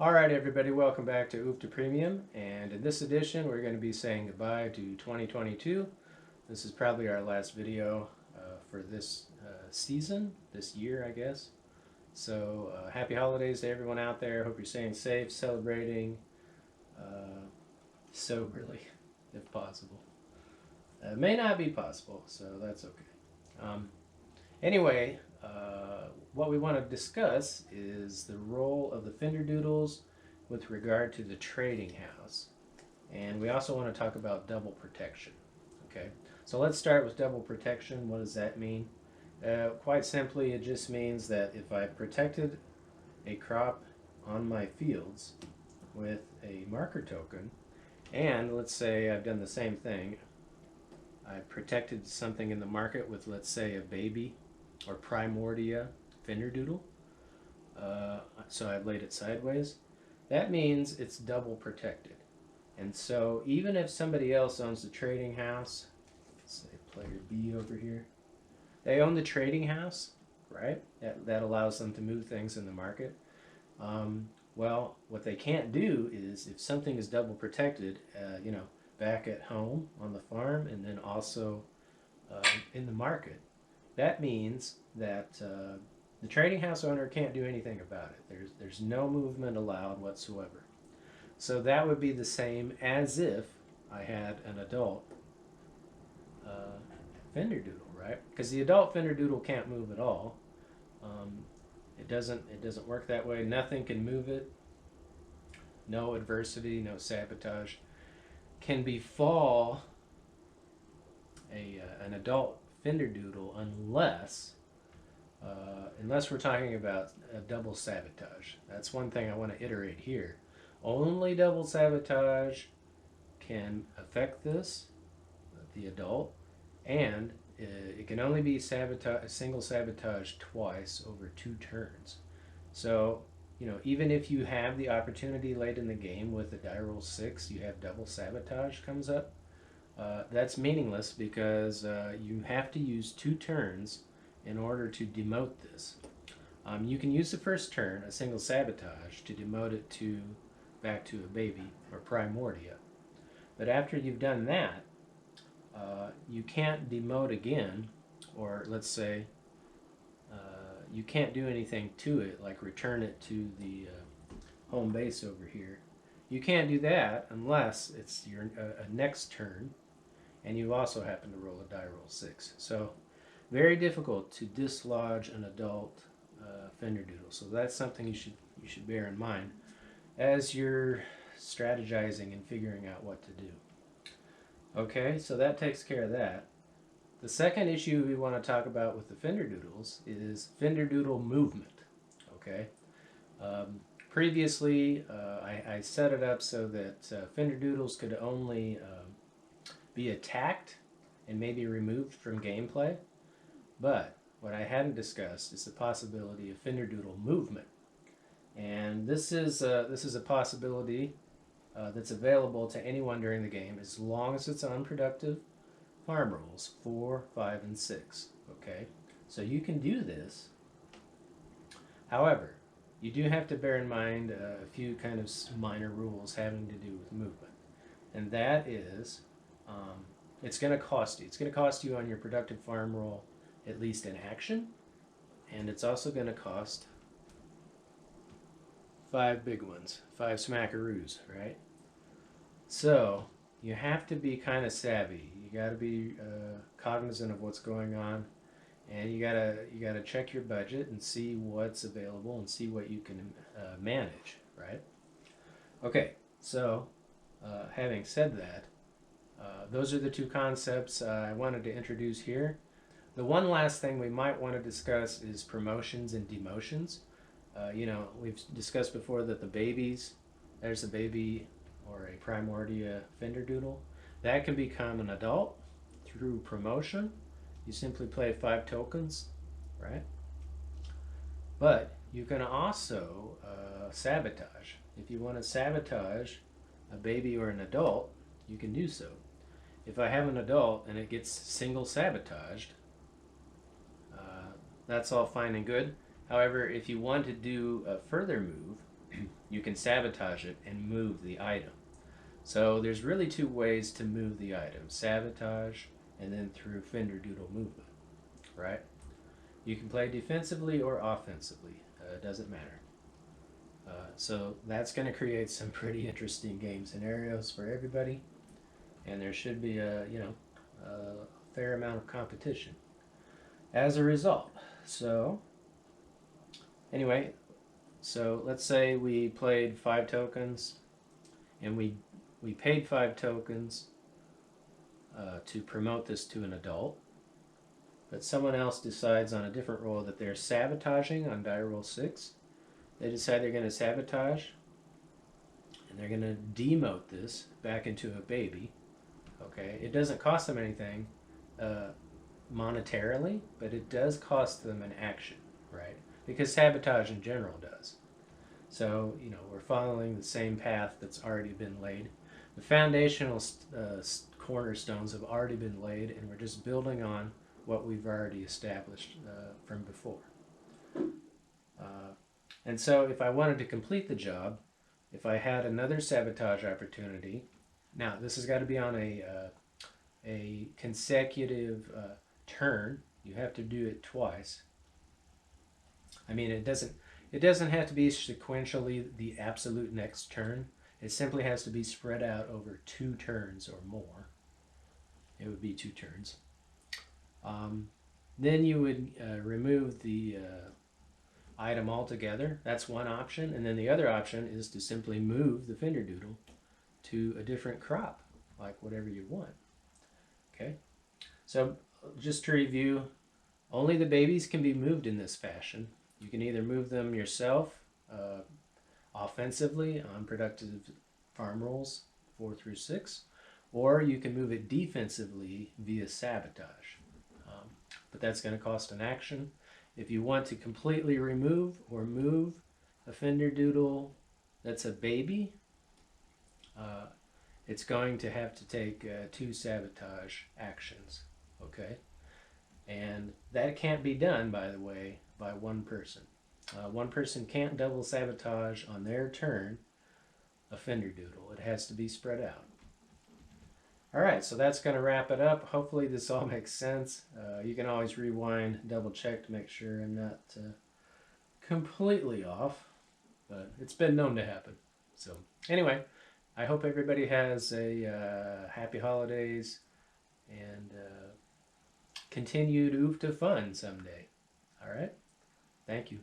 Alright everybody, welcome back to Oop to Premium, and in this edition we're going to be saying goodbye to 2022. This is probably our last video for this season, this year I guess. So happy holidays to everyone out there. Hope you're staying safe, celebrating soberly if possible. It may not be possible, so that's okay. Anyway, what we want to discuss is the role of the Fenderdoodles with regard to the trading house. And we also want to talk about double protection. Okay, so let's start with double protection. What does that mean? Quite simply, it just means that if I protected a crop on my fields with a marker token, and let's say I've done the same thing, I protected something in the market with, let's say, a baby or primordia Fenderdoodle, so I've laid it sideways, that means it's double protected. And so even if somebody else owns the trading house, let's say player B over here, they own the trading house, right? That allows them to move things in the market. Well, what they can't do is if something is double protected, back at home on the farm and then also in the market, that means that the trading house owner can't do anything about it. There's no movement allowed whatsoever. So that would be the same as if I had an adult Fenderdoodle, right? Because the adult Fenderdoodle can't move at all. It doesn't work that way. Nothing can move it. No adversity, no sabotage can befall an adult Fenderdoodle unless we're talking about a double sabotage. That's one thing I want to iterate here. Only double sabotage can affect this, the adult, and it can only be single sabotage twice over 2 turns. So, even if you have the opportunity late in the game with the die roll 6, you have double sabotage comes up, that's meaningless because you have to use 2 turns in order to demote this. You can use the first turn, a single sabotage, to demote it back to a baby or primordia. But after you've done that, you can't demote again, or let's say you can't do anything to it, like return it to the home base over here. You can't do that unless it's your next turn, and you also happen to roll a die roll 6. So very difficult to dislodge an adult Fenderdoodle. So that's something you should bear in mind as you're strategizing and figuring out what to do. Okay, so that takes care of that. The second issue we want to talk about with the Fenderdoodles is Fenderdoodle movement. Okay, previously I set it up so that Fenderdoodles could only be attacked and maybe removed from gameplay. But what I hadn't discussed is the possibility of Fenderdoodle movement, and this is a possibility that's available to anyone during the game as long as it's unproductive farm rolls 4, 5, and 6. Okay, so you can do this. However, you do have to bear in mind a few kind of minor rules having to do with movement, and that is it's going to cost you. It's going to cost you on your productive farm roll at least an action, and it's also going to cost 5 big ones, 5 smackaroos, right? So you have to be kind of savvy. You got to be cognizant of what's going on, and you gotta check your budget and see what's available and see what you can manage, right? Okay, so having said that, those are the 2 concepts I wanted to introduce here. The one last thing we might want to discuss is promotions and demotions. We've discussed before that the babies, there's a baby or a primordia Fenderdoodle, that can become an adult through promotion. You simply play 5 tokens, right? But you can also sabotage. If you want to sabotage a baby or an adult, you can do so. If I have an adult and it gets single sabotaged, that's all fine and good. However, if you want to do a further move you can sabotage it and move the item. So there's really two ways to move the item: sabotage and then through Fenderdoodle movement, right? You can play defensively or offensively. It doesn't matter. So that's going to create some pretty interesting game scenarios for everybody, and there should be a fair amount of competition as a result. So anyway, so let's say we played 5 tokens, and we paid 5 tokens to promote this to an adult, but someone else decides on a different roll that they're sabotaging on die roll 6. They decide they're going to sabotage, and they're going to demote this back into a baby. Okay, it doesn't cost them anything monetarily, but it does cost them an action, right? Because sabotage in general does. So, we're following the same path that's already been laid. The foundational cornerstones have already been laid, and we're just building on what we've already established from before. And so if I wanted to complete the job, if I had another sabotage opportunity, now this has got to be on a consecutive turn. You have to do it twice. I mean, it doesn't have to be sequentially the absolute next turn. It simply has to be spread out over 2 turns or more. It would be 2 turns. Then you would remove the item altogether. That's one option. And then the other option is to simply move the Fenderdoodle to a different crop, like whatever you want. Okay? So just to review, only the babies can be moved in this fashion. You can either move them yourself offensively on productive farm rolls 4 through 6, or you can move it defensively via sabotage. But that's going to cost an action. If you want to completely remove or move a Fenderdoodle that's a baby, it's going to have to take 2 sabotage actions. Okay? And that can't be done, by the way, by one person. One person can't double sabotage on their turn a Fenderdoodle. It has to be spread out. All right, so that's going to wrap it up. Hopefully this all makes sense. You can always rewind, double check to make sure I'm not completely off, but it's been known to happen. So anyway, I hope everybody has a happy holidays and continued oofta fun someday. All right, thank you.